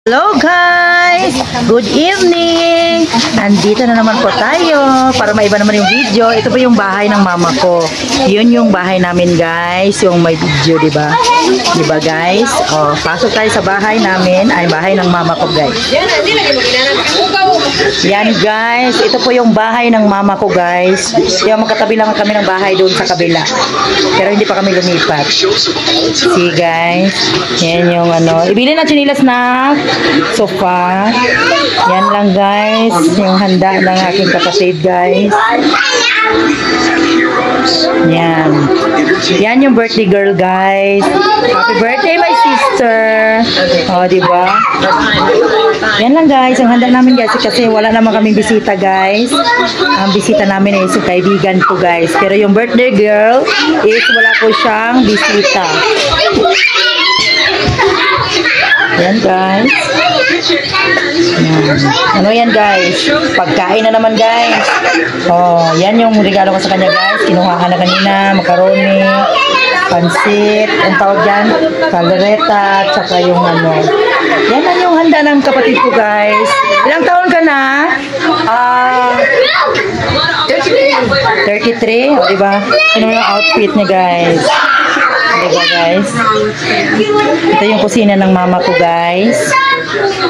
Hello guys! Good evening! Nandito na naman po tayo para maiba naman yung video. Ito po yung bahay ng mama ko. Yun yung bahay namin guys. Yung may video, diba? Diba guys? O, pasok tayo sa bahay namin. Ay, bahay ng mama ko guys. Yan guys. Ito po yung bahay ng mama ko guys. Yung magkatabi lang kami ng bahay doon sa kabila. Pero hindi pa kami lumipat. See guys. Yan yung ano. Ibili na chinilas na sofa. Yan lang guys. Yung handa ng aking kapatid guys. Yan. Yan yung birthday girl guys. Happy birthday my sister. O diba? Yan lang guys. Ang handa namin guys. Kasi wala naman kaming bisita guys. Ang bisita namin ay yung kaibigan ko guys. Pero yung birthday girl is wala po siyang bisita. Yan guys. Yan. Ano yan guys? Pagkain na naman guys. Oh, yan yung regalo ko sa kanya guys. Kinuha ka na kanina, macaroni, pansit, ang tawag dyan, kaldereta, tsaka yung ano. Yan lang yung handa ng kapatid ko guys. Ilang taon ka na? 33. O diba? Ano yung outfit niya guys? Diba guys? Ito yung kusina ng mama ko guys.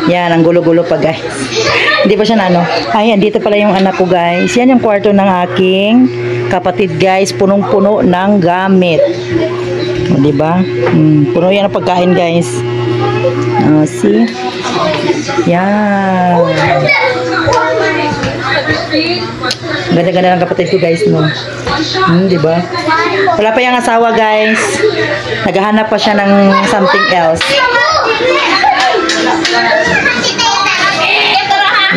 Yan, ang gulo-gulo pa guys. Hindi pa siya na ano. Ayan, dito pala yung anak ko guys. Yan yung kwarto ng aking kapatid guys. Punong-puno ng gamit. O, diba? Puno yan ang pagkain guys. See? Yan. Ganda-ganda ng kapatid ko guys, no? Diba? Wala pa yung asawa guys. Naghahanap pa siya ng something else.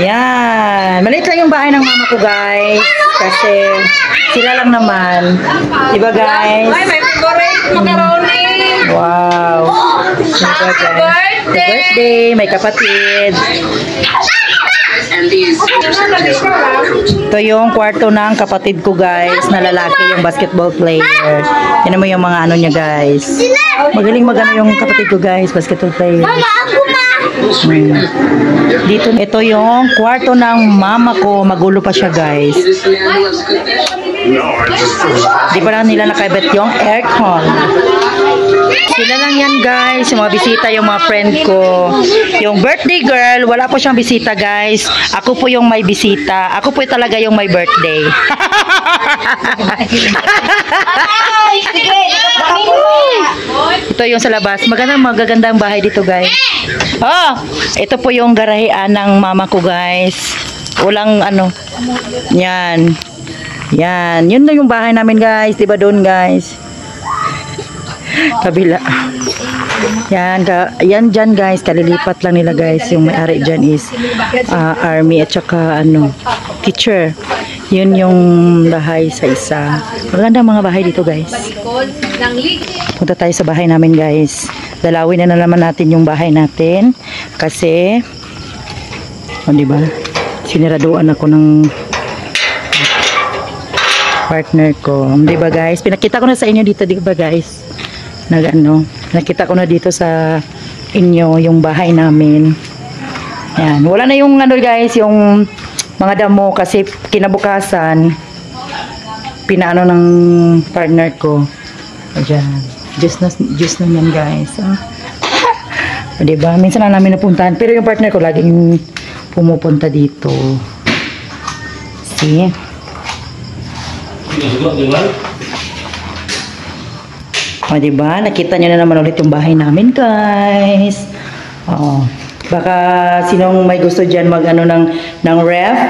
Yan. Maliit lang yung bahay ng mama ko guys. Kasi sila lang naman. Diba guys? Ay, may favorite macaroni. Wow. Diba guys? Happy birthday. May kapatid. Ito yung kwarto ng kapatid ko guys na lalaki, yung basketball player. Yan naman yung mga ano niya guys. Magaling magano yung kapatid ko guys, basketball player. Dito, ito yung kwarto ng mama ko. Magulo pa siya guys. Di pa lang nila nakabit yung aircon. Sila lang yan guys, yung mga bisita, yung mga friend ko. Yung birthday girl, wala po siyang bisita guys. Ako po yung may bisita. Ako po talaga yung may birthday. Ito yung sa labas. Magagandang bahay dito guys. Oh, ito po yung garahean ng mama ko guys. Walang ano. Yan. Yan. Yun na yung bahay namin guys. Diba doon guys? Kabila. Yan, yan dyan guys, kalilipat lang nila guys. Yung may-ari dyan is army at saka ano, teacher. Yun yung bahay sa isa. Maganda mga bahay dito guys. Punta tayo sa bahay namin guys. Dalawin na naman natin yung bahay natin. Kasi, o diba, siniraduan ako ng partner ko. Diba guys, pinakita ko na sa inyo dito, diba guys? Nakita ko na dito sa inyo yung bahay namin. Yan, wala na yung ano guys, yung mga damo kasi kinabukasan pinaano ng partner ko. Ayan, just na yan guys. Diba? Minsan na namin napuntahan, pero yung partner ko laging pumupunta dito. See? O, diba? Nakita nyo na naman ulit yung bahay namin, guys. O, baka sinong may gusto dyan mag-ano ng ref.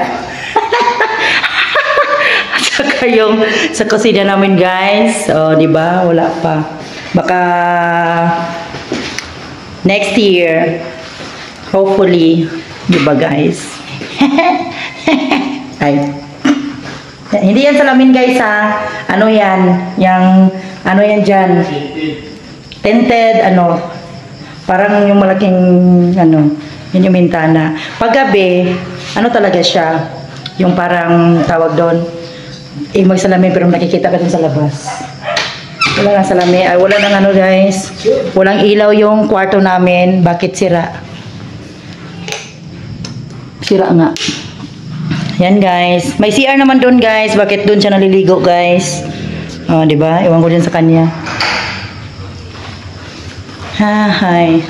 Saka yung sa kusina namin, guys. O, diba? Wala pa. Baka next year, hopefully, diba, guys? Ay. Hindi yan salamin, guys, ha? Ano yan? Yung ano yan dyan? Tinted, ano, parang yung malaking, ano, yun yung bintana. Paggabi, ano talaga siya? Yung parang tawag doon, magsalamin pero nakikita ka dun sa labas. Wala nang salamin, ay wala nang ano guys. Walang ilaw yung kwarto namin. Bakit sira? sira nga. Yan guys. May CR naman doon guys. Bakit doon siya naliligo guys? Oh, di ba? Iwan ko dyan sa kanya. Hi.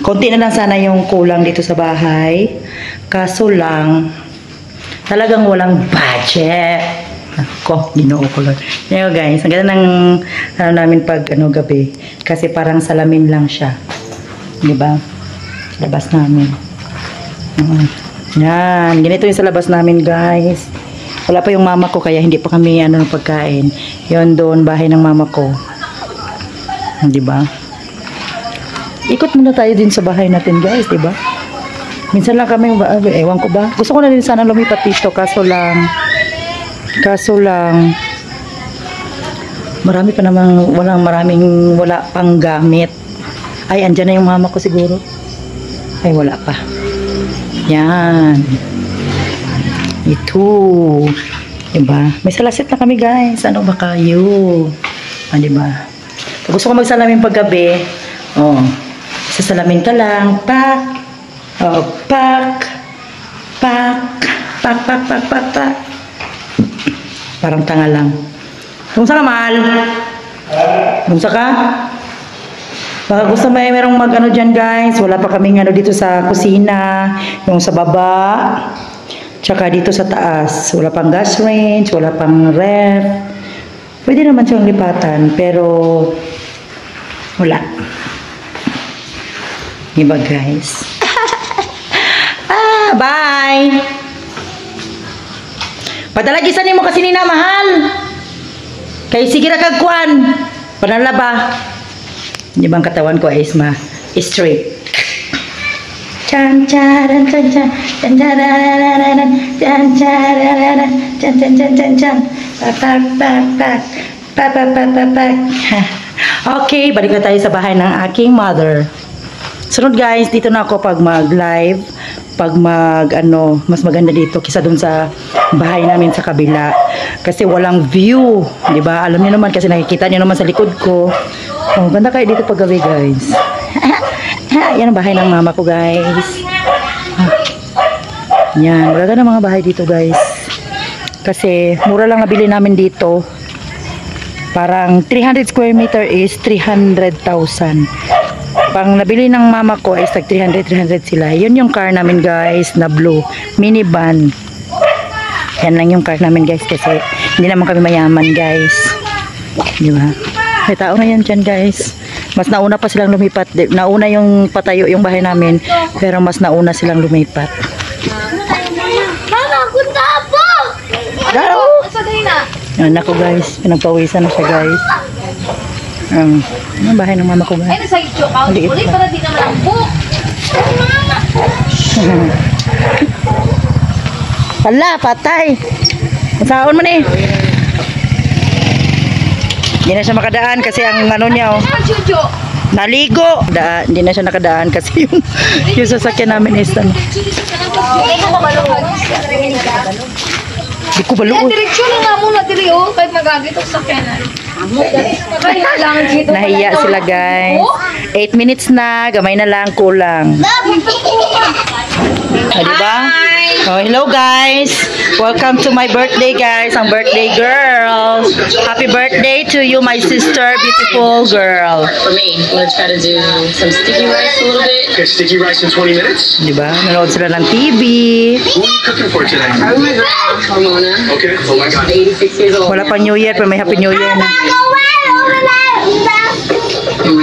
Konti na lang sana yung kulang dito sa bahay. Kaso lang, talagang walang budget. Ako, ginoo ko lang. Yan guys. Ang ganda ng namin pag gabi. Kasi parang salamin lang siya. Di ba? Labas namin. Yan, ganito yung sa labas namin guys. Wala pa yung mama ko kaya hindi pa kami ng pagkain. Yon doon bahay ng mama ko. Di ba? Ikot muna tayo din sa bahay natin guys, di ba? Minsan lang kami, ewan ko ba? Gusto ko na din sana lumipat dito kaso lang marami pa namang wala pang gamit. Ay, andyan na yung mama ko siguro. Ay, wala pa. Yan. Ito. Diba? May salasit na kami guys. Ano ba kayo? Ah, diba? Pag gusto ko magsalamin paggabi, oh, sasalamin ka lang. Pak. Oh, pak. Pak. Pak, pak, pak, pak, pak. Parang tanga lang. Kumusta ka, mahal? Kumusta ka? Baka gusto merong mag-ano dyan guys. Wala pa kaming dito sa kusina. Yung sa baba. Tsaka dito sa taas. Wala pang gas range. Wala pang ref. Pwede naman siyang lipatan. Pero wala. Diba guys? Bye! Padalagisan mo kasi nina mahal. Kay sige na kagkuan. Panalaba. Di ba ang katawan ko is straight. Chan charan chan chan chan charan chan charan chan chan chan chan chan pak pak pak pak pak pak pak pak. Okay, balik na tayo sa bahay ng aking mother. Sunod guys, dito na ako pag mag-live. Pag mas maganda dito kaysa dun sa bahay namin sa kabila. Kasi walang view. Diba? Alam niyo naman kasi nakikita niyo naman sa likod ko. Oh, ganda kayo dito pag gabi guys. Yan ang bahay ng mama ko guys. Yan. Wala na mga bahay dito guys. Kasi mura lang nabili namin dito. Parang 300 square meter is 300,000. Pang nabili ng mama ko is tag 300 sila. Yun yung car namin guys na blue. Minivan. Yan lang yung car namin guys kasi hindi naman kami mayaman guys. Di ba? May tao na yan dyan guys. Mas nauna pa silang lumipat. Nauna yung patayo yung bahay namin. Pero mas nauna silang lumipat. Mama, kunta po! Daro! na? Yan ako guys. Pinagpawisan na siya guys. Yung bahay ng mama ko guys. Ay, nasa ito ka. Ulit para di naman ang book. Hala, patay. Masaon mo ni. Hindi na siya makadaan kasi ang ano niya oh. Naligo. Hindi na siya nakadaan kasi yung sasakyan namin is ano. Di ko balo. Diretso lang nga muna diri oh. Kahit magagit ang sakyanan. Nahiya sila guys. 8 minutes na. Gamay na lang. Kulang. Diba? Oh, hello guys. Welcome to my birthday guys. Ang birthday girl. Happy birthday to you my sister. Beautiful girl. For me, I'm gonna try to do some sticky rice a little bit. Okay, sticky rice in 20 minutes. Diba? Nanood sila ng TV. What are you cooking for today? I'm with Ramona. Okay. Oh my God. 86 years old. Wala pang New Year pero may Happy New Year na. I'm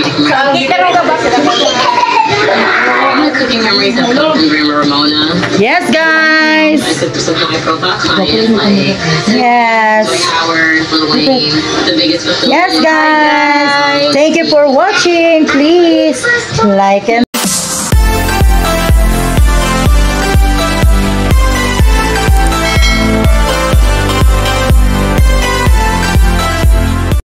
gonna cooking memories of from Grandma Ramona. Yes guys. I took some high profile clients like Yes. Howard, Lil Wayne, the biggest fulfillment. Yes guys. Thank you for watching. Please like and